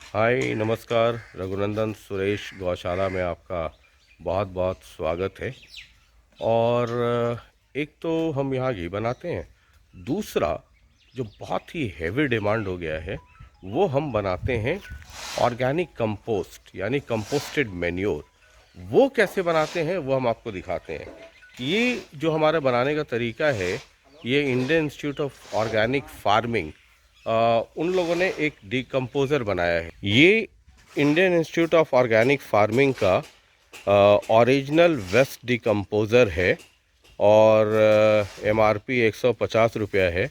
हाय नमस्कार। रघुनंदन सुरेश गौशाला में आपका बहुत बहुत स्वागत है। और एक तो हम यहाँ घी बनाते हैं, दूसरा जो बहुत ही हैवी डिमांड हो गया है वो हम बनाते हैं ऑर्गेनिक कंपोस्ट यानी कंपोस्टेड मैन्योर। वो कैसे बनाते हैं वो हम आपको दिखाते हैं। ये जो हमारा बनाने का तरीका है, ये Indian institute of organic farming उन लोगों ने एक डिकम्पोज़र बनाया है। ये Indian institute of organic farming का ओरिजिनल वेस्ट डिकम्पोज़र है और MRP 150 रुपया है।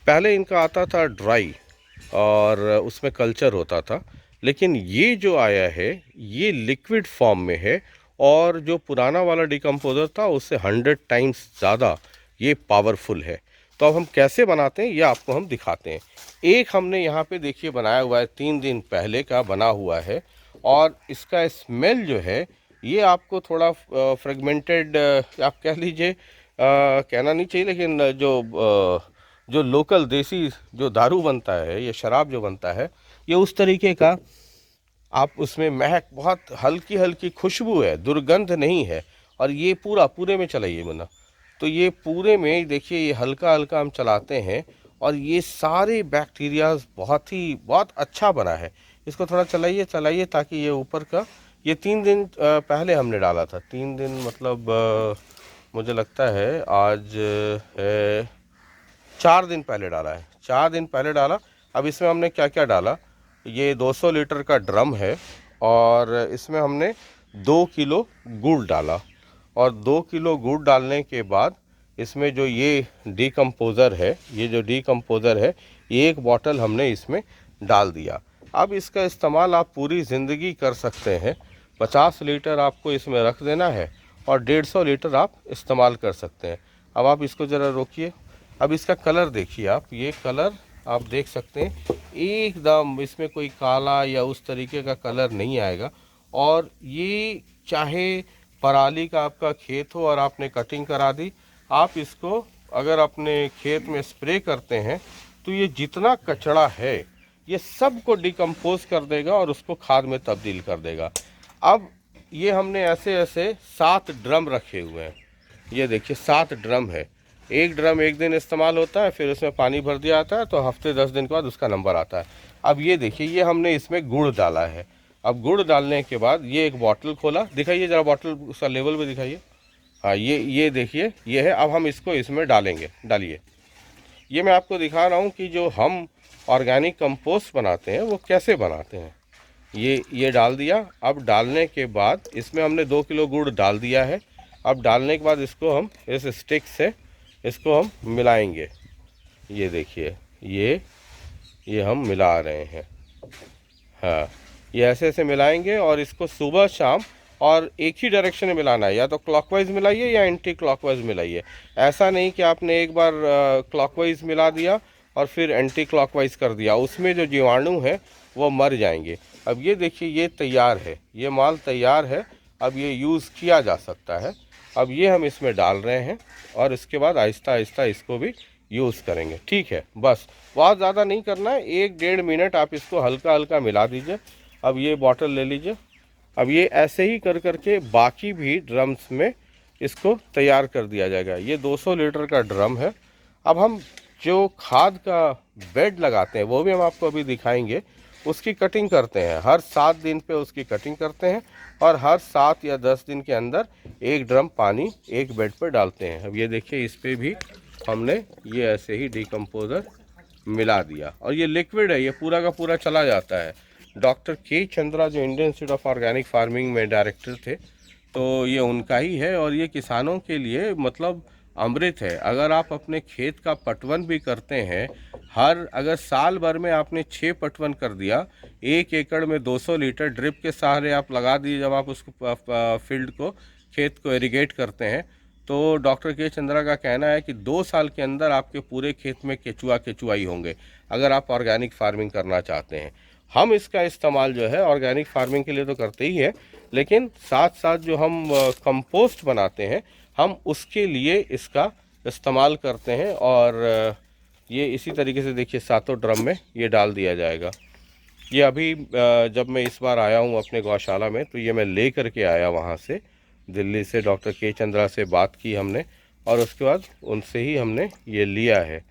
पहले इनका आता था ड्राई और उसमें कल्चर होता था, लेकिन ये जो आया है ये लिक्विड फॉर्म में है और जो पुराना वाला डिकम्पोज़र था उससे 100 टाइम्स ज़्यादा ये पावरफुल है। तो अब हम कैसे बनाते हैं ये आपको हम दिखाते हैं। एक हमने यहाँ पे देखिए बनाया हुआ है, 3 दिन पहले का बना हुआ है और इसका स्मेल जो है ये आपको थोड़ा फ्रेगमेंटेड आप कह लीजिए, कहना नहीं चाहिए, लेकिन जो लोकल देसी जो दारू बनता है, ये शराब जो बनता है, ये उस तरीके का आप उसमें महक, बहुत हल्की हल्की खुशबू है, दुर्गंध नहीं है। और ये पूरे में चलाइए मना, तो ये पूरे में देखिए ये हल्का हल्का हम चलाते हैं और ये सारे बैक्टीरियाज बहुत अच्छा बना है। इसको थोड़ा चलाइए चलाइए ताकि ये ऊपर का, ये 3 दिन पहले हमने डाला था। 3 दिन मतलब मुझे लगता है आज है 4 दिन पहले डाला है, 4 दिन पहले डाला। अब इसमें हमने क्या क्या डाला, ये 200 लीटर का ड्रम है और इसमें हमने 2 किलो गुड़ डाला और 2 किलो गुड़ डालने के बाद इसमें जो ये डिकम्पोज़र है, ये जो डिकम्पोज़र है, ये 1 बॉटल हमने इसमें डाल दिया। अब इसका इस्तेमाल आप पूरी ज़िंदगी कर सकते हैं। 50 लीटर आपको इसमें रख देना है और 150 लीटर आप इस्तेमाल कर सकते हैं। अब आप इसको ज़रा रोकिए। अब इसका कलर देखिए आप, ये कलर आप देख सकते हैं, एकदम इसमें कोई काला या उस तरीके का कलर नहीं आएगा। और ये चाहे पराली का आपका खेत हो और आपने कटिंग करा दी, आप इसको अगर अपने खेत में स्प्रे करते हैं तो ये जितना कचरा है ये सब को डिकम्पोज कर देगा और उसको खाद में तब्दील कर देगा। अब ये हमने ऐसे ऐसे 7 ड्रम रखे हुए हैं। ये देखिए 7 ड्रम है। एक ड्रम एक दिन इस्तेमाल होता है, फिर उसमें पानी भर दिया जाता है, तो हफ्ते 10 दिन के बाद उसका नंबर आता है। अब ये देखिए ये हमने इसमें गुड़ डाला है। अब गुड़ डालने के बाद ये 1 बॉटल खोला, दिखाइए ज़रा बॉटल उसका लेवल भी दिखाइए। हाँ ये देखिए ये है। अब हम इसको इसमें डालेंगे, डालिए। ये मैं आपको दिखा रहा हूँ कि जो हम ऑर्गेनिक कंपोस्ट बनाते हैं वो कैसे बनाते हैं। ये डाल दिया। अब डालने के बाद इसमें हमने 2 किलो गुड़ डाल दिया है। अब डालने के बाद इसको हम इस स्टिक से इसको हम मिलाएंगे। ये देखिए ये हम मिला रहे हैं। हाँ, ये ऐसे ऐसे मिलाएंगे और इसको सुबह शाम और एक ही डायरेक्शन में मिलाना है, या तो क्लॉकवाइज मिलाइए या एंटी क्लॉकवाइज मिलाइए। ऐसा नहीं कि आपने एक बार क्लॉकवाइज मिला दिया और फिर एंटी क्लॉकवाइज कर दिया, उसमें जो जीवाणु है वो मर जाएंगे। अब ये देखिए ये तैयार है, ये माल तैयार है। अब ये यूज़ किया जा सकता है। अब ये हम इसमें डाल रहे हैं और इसके बाद आहिस्ता आहिस्ता इसको भी यूज़ करेंगे। ठीक है, बस बहुत ज़्यादा नहीं करना है, 1-1.5 मिनट आप इसको हल्का हल्का मिला दीजिए। अब ये बॉटल ले लीजिए। अब ये ऐसे ही कर करके बाकी भी ड्रम्स में इसको तैयार कर दिया जाएगा। ये 200 लीटर का ड्रम है। अब हम जो खाद का बेड लगाते हैं वो भी हम आपको अभी दिखाएंगे। उसकी कटिंग करते हैं, हर 7 दिन पे उसकी कटिंग करते हैं और हर 7 या 10 दिन के अंदर 1 ड्रम पानी एक बेड पर डालते हैं। अब ये देखिए इस पर भी हमने ये ऐसे ही डिकम्पोज़र मिला दिया और ये लिक्विड है, ये पूरा का पूरा चला जाता है। डॉक्टर के चंद्रा जो Indian institute of organic farming में डायरेक्टर थे, तो ये उनका ही है और ये किसानों के लिए मतलब अमृत है। अगर आप अपने खेत का पटवन भी करते हैं, अगर साल भर में आपने 6 पटवन कर दिया, 1 एकड़ में 200 लीटर ड्रिप के सहारे आप लगा दिए, जब आप उसको फील्ड को, खेत को इरिगेट करते हैं, तो डॉक्टर के चंद्रा का कहना है कि 2 साल के अंदर आपके पूरे खेत में केचुआई होंगे, अगर आप ऑर्गेनिक फार्मिंग करना चाहते हैं। हम इसका इस्तेमाल जो है ऑर्गेनिक फार्मिंग के लिए तो करते ही हैं, लेकिन साथ साथ जो हम कंपोस्ट बनाते हैं हम उसके लिए इसका इस्तेमाल करते हैं। और ये इसी तरीके से देखिए 7 ड्रम में ये डाल दिया जाएगा। ये अभी जब मैं इस बार आया हूँ अपने गौशाला में, तो ये मैं ले करके आया वहाँ से, दिल्ली से डॉक्टर के चंद्रा से बात की हमने, और उसके बाद उनसे ही हमने ये लिया है।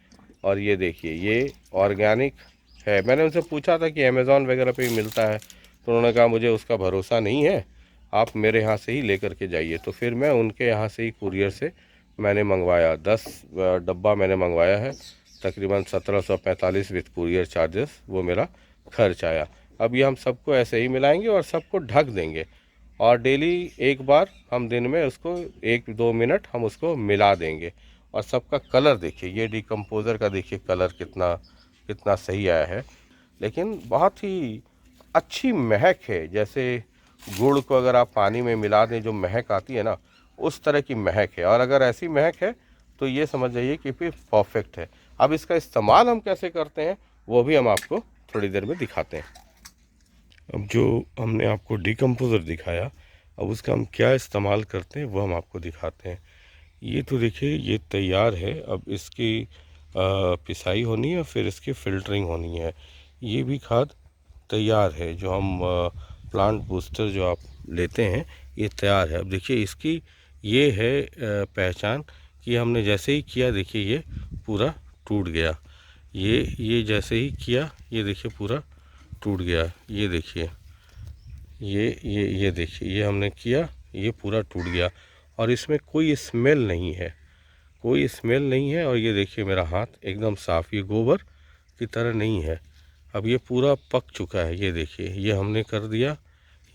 और ये देखिए, ये ऑर्गेनिक है। मैंने उनसे पूछा था कि अमेज़ॉन वगैरह पे भी मिलता है, तो उन्होंने कहा मुझे उसका भरोसा नहीं है, आप मेरे यहाँ से ही ले करके जाइए। तो फिर मैं उनके यहाँ से ही कुरियर से मैंने मंगवाया, 10 डब्बा मैंने मंगवाया है, तकरीबन 1745 विथ कुरियर चार्जेस वो मेरा खर्च आया। अब ये हम सबको ऐसे ही मिलाएंगे और सबको ढक देंगे, और डेली एक बार हम दिन में उसको 1-2 मिनट हम उसको मिला देंगे। और सबका कलर देखिए, ये डिकम्पोज़र का देखिए कलर कितना कितना सही आया है। लेकिन बहुत ही अच्छी महक है, जैसे गुड़ को अगर आप पानी में मिला दें जो महक आती है ना, उस तरह की महक है। और अगर ऐसी महक है तो ये समझ जाइए कि फिर परफेक्ट है। अब इसका इस्तेमाल हम कैसे करते हैं वो भी हम आपको थोड़ी देर में दिखाते हैं। अब जो हमने आपको डिकम्पोज़र दिखाया, अब उसका हम क्या इस्तेमाल करते हैं वो हम आपको दिखाते हैं। ये तो देखिए ये तैयार है, अब इसकी पिसाई होनी है, फिर इसकी फ़िल्टरिंग होनी है। ये भी खाद तैयार है, जो हम प्लांट बूस्टर जो आप लेते हैं ये तैयार है। अब देखिए इसकी ये है पहचान कि हमने जैसे ही किया, देखिए ये पूरा टूट गया। ये जैसे ही किया, ये देखिए पूरा टूट गया। ये देखिए, ये देखिए, ये हमने किया, ये पूरा टूट गया। और इसमें कोई स्मेल नहीं है, कोई स्मेल नहीं है। और ये देखिए मेरा हाथ एकदम साफ़, ये गोबर की तरह नहीं है। अब ये पूरा पक चुका है, ये देखिए, ये हमने कर दिया,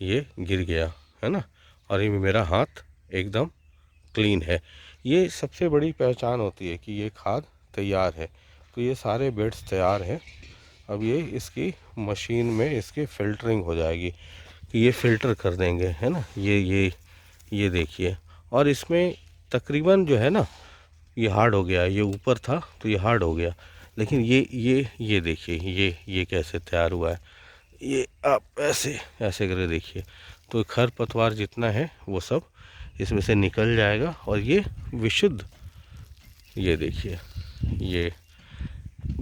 ये गिर गया है ना। और ये मेरा हाथ एकदम क्लीन है। ये सबसे बड़ी पहचान होती है कि ये खाद तैयार है। तो ये सारे बेड्स तैयार हैं। अब ये इसकी मशीन में इसकी फ़िल्टरिंग हो जाएगी, कि ये फ़िल्टर कर देंगे, है ना। ये देखिए, और इसमें तकरीबन जो है ना, ये हार्ड हो गया। ये ऊपर था तो ये हार्ड हो गया, लेकिन ये देखिए, ये कैसे तैयार हुआ है। ये आप ऐसे ऐसे करके देखिए, तो खरपतवार जितना है वो सब इसमें से निकल जाएगा, और ये विशुद्ध, ये देखिए, ये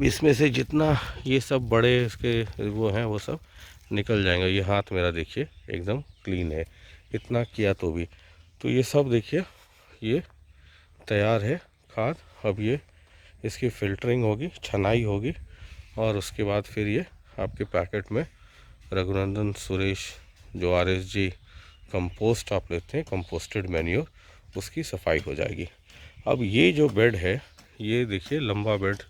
इसमें से जितना ये सब बड़े इसके वो हैं वो सब निकल जाएंगे। ये हाथ मेरा देखिए एकदम क्लीन है, इतना किया तो भी। तो ये सब देखिए, ये तैयार है खाद। अब ये इसकी फ़िल्टरिंग होगी, छनाई होगी, और उसके बाद फिर ये आपके पैकेट में रघुनंदन सुरेश जो RSG कंपोस्ट आप लेते हैं, कंपोस्टेड मैन्योर, उसकी सफाई हो जाएगी। अब ये जो बेड है, ये देखिए लंबा बेड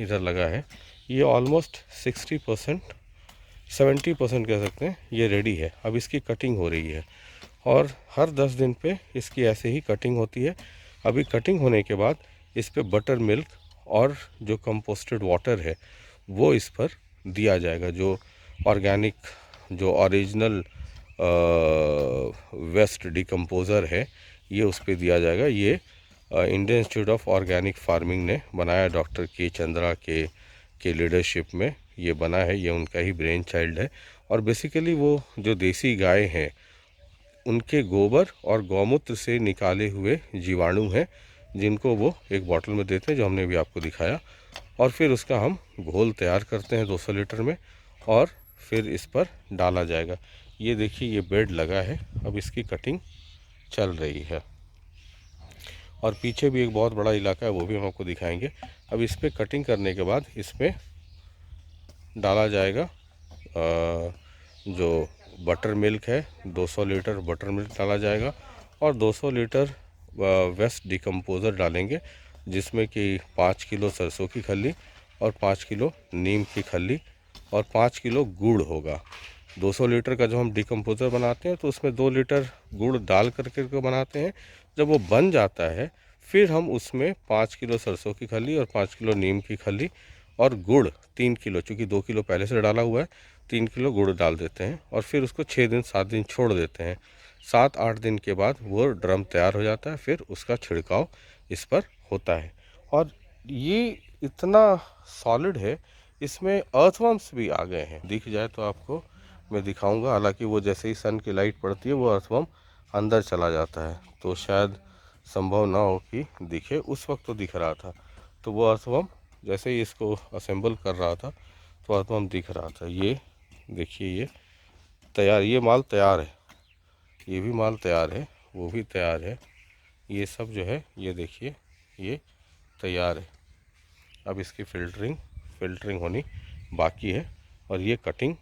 इधर लगा है, ये ऑलमोस्ट 60% 70% कह सकते हैं ये रेडी है। अब इसकी कटिंग हो रही है, और हर 10 दिन पे इसकी ऐसे ही कटिंग होती है। अभी कटिंग होने के बाद इस पे बटर मिल्क और जो कंपोस्टेड वाटर है वो इस पर दिया जाएगा, जो ऑर्गेनिक, जो ओरिजिनल वेस्ट डिकम्पोज़र है, ये उस पर दिया जाएगा। ये Indian institute of organic farming ने बनाया, डॉक्टर के चंद्रा के लीडरशिप में ये बना है, ये उनका ही ब्रेन चाइल्ड है। और बेसिकली वो जो देसी गाय हैं उनके गोबर और गौमूत्र से निकाले हुए जीवाणु हैं, जिनको वो एक बॉटल में देते हैं, जो हमने भी आपको दिखाया। और फिर उसका हम घोल तैयार करते हैं 200 लीटर में, और फिर इस पर डाला जाएगा। ये देखिए ये बेड लगा है, अब इसकी कटिंग चल रही है, और पीछे भी एक बहुत बड़ा इलाका है, वो भी हम आपको दिखाएंगे। अब इस पर कटिंग करने के बाद इसमें डाला जाएगा जो बटर मिल्क है, 200 लीटर बटर मिल्क डाला जाएगा, और 200 लीटर वेस्ट डिकम्पोज़र डालेंगे, जिसमें कि 5 किलो सरसों की खल्ली और 5 किलो नीम की खल्ली और 5 किलो गुड़ होगा। 200 लीटर का जो हम डिकम्पोज़र बनाते हैं तो उसमें 2 लीटर गुड़ डाल करके को बनाते हैं। जब वो बन जाता है फिर हम उसमें 5 किलो सरसों की खल्ली और 5 किलो नीम की खल्ली और गुड़ 3 किलो, चूँकि 2 किलो पहले से डाला हुआ है, 3 किलो गुड़ डाल देते हैं, और फिर उसको 6 दिन 7 दिन छोड़ देते हैं। 7-8 दिन के बाद वो ड्रम तैयार हो जाता है, फिर उसका छिड़काव इस पर होता है। और ये इतना सॉलिड है, इसमें अर्थवर्म्स भी आ गए हैं। दिख जाए तो आपको मैं दिखाऊंगा, हालांकि वो जैसे ही सन की लाइट पड़ती है वो अर्थवर्म अंदर चला जाता है, तो शायद संभव ना हो कि दिखे। उस वक्त तो दिख रहा था, तो वो अर्थवर्म जैसे ही इसको असेंबल कर रहा था तो अर्थवर्म दिख रहा था। ये देखिए ये तैयार, ये माल तैयार है, ये भी माल तैयार है, वो भी तैयार है, ये सब जो है ये देखिए ये तैयार है। अब इसकी फ़िल्टरिंग होनी बाकी है। और ये कटिंग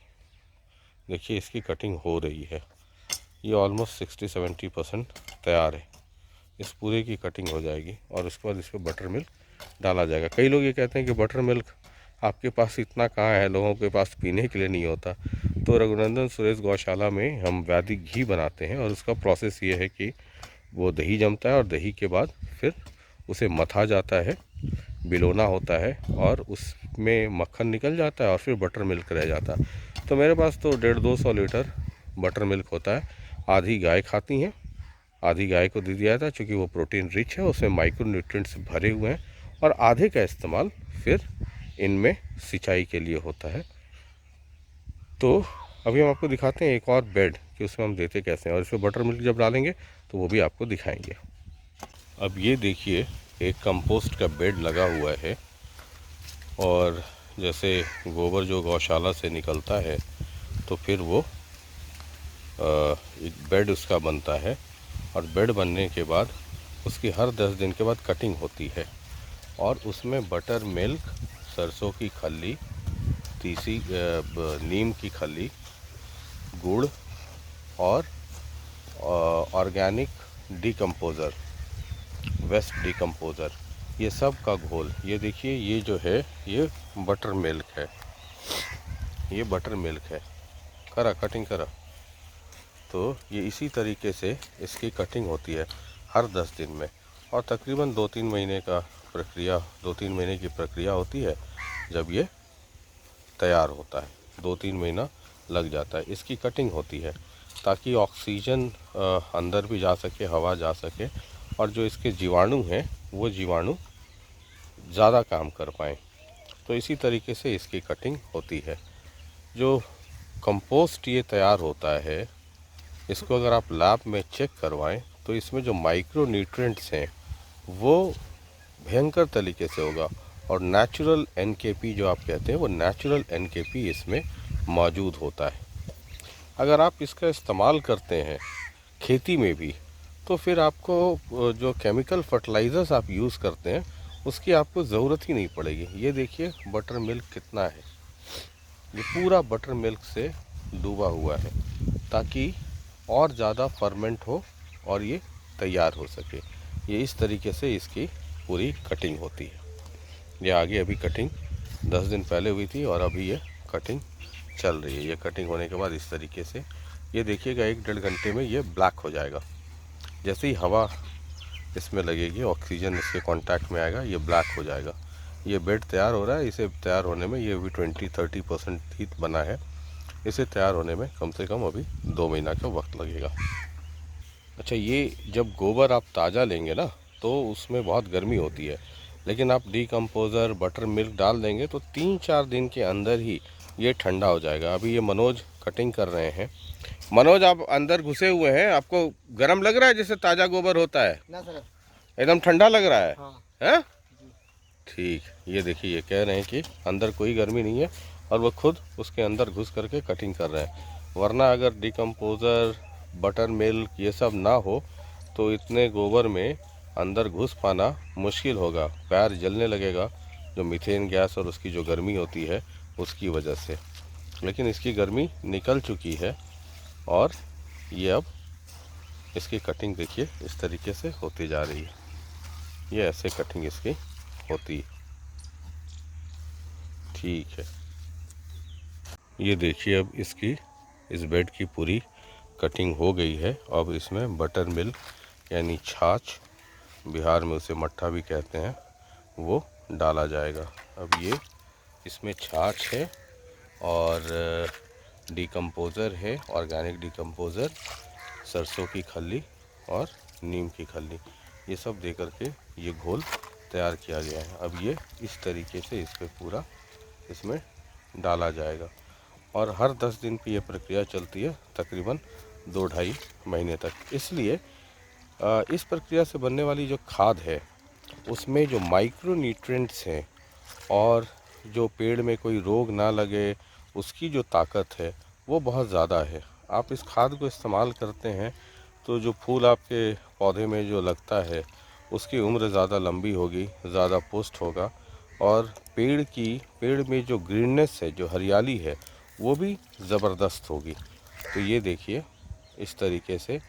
देखिए, इसकी कटिंग हो रही है, ये ऑलमोस्ट 60-70% तैयार है। इस पूरे की कटिंग हो जाएगी और उसके बाद इस पर बटर मिल्क डाला जाएगा। कई लोग ये कहते हैं कि बटर मिल्क आपके पास इतना कहाँ है, लोगों के पास पीने के लिए नहीं होता। तो रघुनंदन सुरेश गौशाला में हम वैदिक घी बनाते हैं और उसका प्रोसेस ये है कि वो दही जमता है और दही के बाद फिर उसे मथा जाता है, बिलोना होता है और उसमें मक्खन निकल जाता है और फिर बटर मिल्क रह जाता है। तो मेरे पास तो 150-200 लीटर बटर मिल्क होता है। आधी गाय खाती हैं, आधी गाय को दे दिया था, चूँकि वो प्रोटीन रिच है, उसमें माइक्रो न्यूट्रिएंट्स भरे हुए हैं। और आधे का इस्तेमाल फिर इनमें सिंचाई के लिए होता है। तो अभी हम आपको दिखाते हैं एक और बेड कि उसमें हम देते कैसे हैं, और इसमें बटर मिल्क जब डालेंगे तो वो भी आपको दिखाएंगे। अब ये देखिए एक कंपोस्ट का बेड लगा हुआ है, और जैसे गोबर जो गौशाला से निकलता है तो फिर वो एक बेड उसका बनता है। और बेड बनने के बाद उसकी हर 10 दिन के बाद कटिंग होती है और उसमें बटर मिल्क, सरसों की खल्ली, तीसी नीम की खल्ली, गुड़ और ऑर्गेनिक डीकम्पोज़र, वेस्ट डीकम्पोज़र, ये सब का घोल। ये देखिए ये जो है ये बटर मिल्क है, ये बटर मिल्क है। करा कटिंग करा। तो ये इसी तरीके से इसकी कटिंग होती है हर 10 दिन में, और तकरीबन 2-3 महीने का प्रक्रिया, 2-3 महीने की प्रक्रिया होती है जब ये तैयार होता है। 2-3 महीना लग जाता है। इसकी कटिंग होती है ताकि ऑक्सीजन अंदर भी जा सके, हवा जा सके, और जो इसके जीवाणु हैं वो जीवाणु ज़्यादा काम कर पाएँ। तो इसी तरीके से इसकी कटिंग होती है। जो कंपोस्ट ये तैयार होता है, इसको अगर आप लैब में चेक करवाएं तो इसमें जो माइक्रो न्यूट्रिएंट्स हैं वो भयंकर तरीके से होगा, और नेचुरल एनकेपी जो आप कहते हैं वो नेचुरल एनकेपी इसमें मौजूद होता है। अगर आप इसका इस्तेमाल करते हैं खेती में भी तो फिर आपको जो केमिकल फर्टिलाइज़र्स आप यूज़ करते हैं उसकी आपको ज़रूरत ही नहीं पड़ेगी। ये देखिए बटर मिल्क कितना है, ये पूरा बटर मिल्क से डूबा हुआ है ताकि और ज़्यादा फर्मेंट हो और ये तैयार हो सके। ये इस तरीके से इसकी पूरी कटिंग होती है। ये आगे अभी कटिंग 10 दिन पहले हुई थी और अभी ये कटिंग चल रही है। ये कटिंग होने के बाद इस तरीके से ये देखिएगा 1-1.5 घंटे में ये ब्लैक हो जाएगा। जैसे ही हवा इसमें लगेगी, ऑक्सीजन इसके कांटेक्ट में आएगा, ये ब्लैक हो जाएगा। ये बेड तैयार हो रहा है। इसे तैयार होने में ये अभी 20-30% ही बना है। इसे तैयार होने में कम से कम अभी 2 महीना का वक्त लगेगा। अच्छा, ये जब गोबर आप ताज़ा लेंगे ना तो उसमें बहुत गर्मी होती है, लेकिन आप डीकम्पोज़र बटर मिल्क डाल देंगे तो 3-4 दिन के अंदर ही ये ठंडा हो जाएगा। अभी ये मनोज कटिंग कर रहे हैं। मनोज, आप अंदर घुसे हुए हैं, आपको गर्म लग रहा है जैसे ताज़ा गोबर होता है? ना सर, एकदम ठंडा लग रहा है। हाँ। हैं? ठीक, ये देखिए ये कह रहे हैं कि अंदर कोई गर्मी नहीं है और वो खुद उसके अंदर घुस करके कटिंग कर रहे हैं। वरना अगर डीकम्पोज़र बटर मिल्क ये सब ना हो तो इतने गोबर में अंदर घुस पाना मुश्किल होगा, पैर जलने लगेगा, जो मीथेन गैस और उसकी जो गर्मी होती है उसकी वजह से। लेकिन इसकी गर्मी निकल चुकी है और ये अब इसकी कटिंग देखिए इस तरीके से होती जा रही है। ये ऐसे कटिंग इसकी होती है। ठीक है, ये देखिए अब इसकी इस बेड की पूरी कटिंग हो गई है। अब इसमें बटर मिल्क यानी छाछ, बिहार में उसे मट्ठा भी कहते हैं, वो डाला जाएगा। अब ये इसमें छाछ है और डीकम्पोज़र है, ऑर्गेनिक डीकम्पोज़र, सरसों की खल्ली और नीम की खल्ली, ये सब दे करके ये घोल तैयार किया गया है। अब ये इस तरीके से इस पर पूरा इसमें डाला जाएगा और हर 10 दिन की ये प्रक्रिया चलती है तकरीबन 2-2.5 महीने तक। इसलिए इस प्रक्रिया से बनने वाली जो खाद है उसमें जो माइक्रो न्यूट्रिएंट्स हैं और जो पेड़ में कोई रोग ना लगे उसकी जो ताकत है वो बहुत ज़्यादा है। आप इस खाद को इस्तेमाल करते हैं तो जो फूल आपके पौधे में जो लगता है उसकी उम्र ज़्यादा लंबी होगी, ज़्यादा पुष्ट होगा और पेड़ में जो ग्रीननेस है, जो हरियाली है, वो भी ज़बरदस्त होगी। तो ये देखिए, इस तरीके से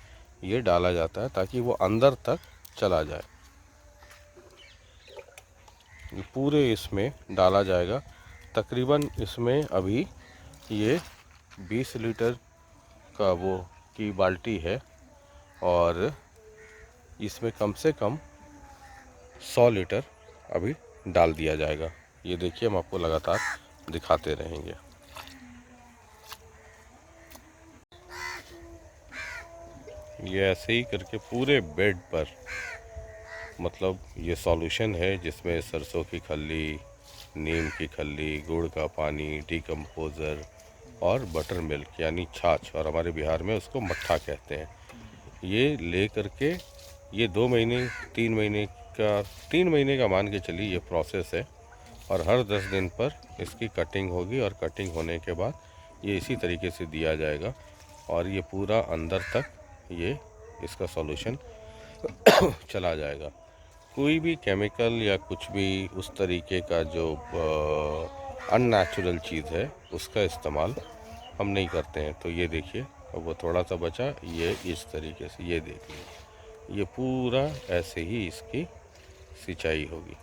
ये डाला जाता है ताकि वो अंदर तक चला जाए। ये पूरे इसमें डाला जाएगा। तकरीबन इसमें अभी ये 20 लीटर का वो की बाल्टी है और इसमें कम से कम 100 लीटर अभी डाल दिया जाएगा। ये देखिए, हम आपको लगातार दिखाते रहेंगे। ये ऐसे ही करके पूरे बेड पर, मतलब ये सॉल्यूशन है जिसमें सरसों की खल्ली, नीम की खल्ली, गुड़ का पानी, डीकम्पोज़र और बटर मिल्क यानी छाछ, और हमारे बिहार में उसको मट्ठा कहते हैं। ये ले करके ये 2 महीने 3 महीने का मान के चलिए ये प्रोसेस है। और हर 10 दिन पर इसकी कटिंग होगी और कटिंग होने के बाद ये इसी तरीके से दिया जाएगा और ये पूरा अंदर तक ये इसका सॉल्यूशन चला जाएगा। कोई भी केमिकल या कुछ भी उस तरीके का जो अननेचुरल चीज़ है उसका इस्तेमाल हम नहीं करते हैं। तो ये देखिए, अब वो थोड़ा सा बचा, ये इस तरीके से, ये देखिए, ये पूरा ऐसे ही इसकी सिंचाई होगी।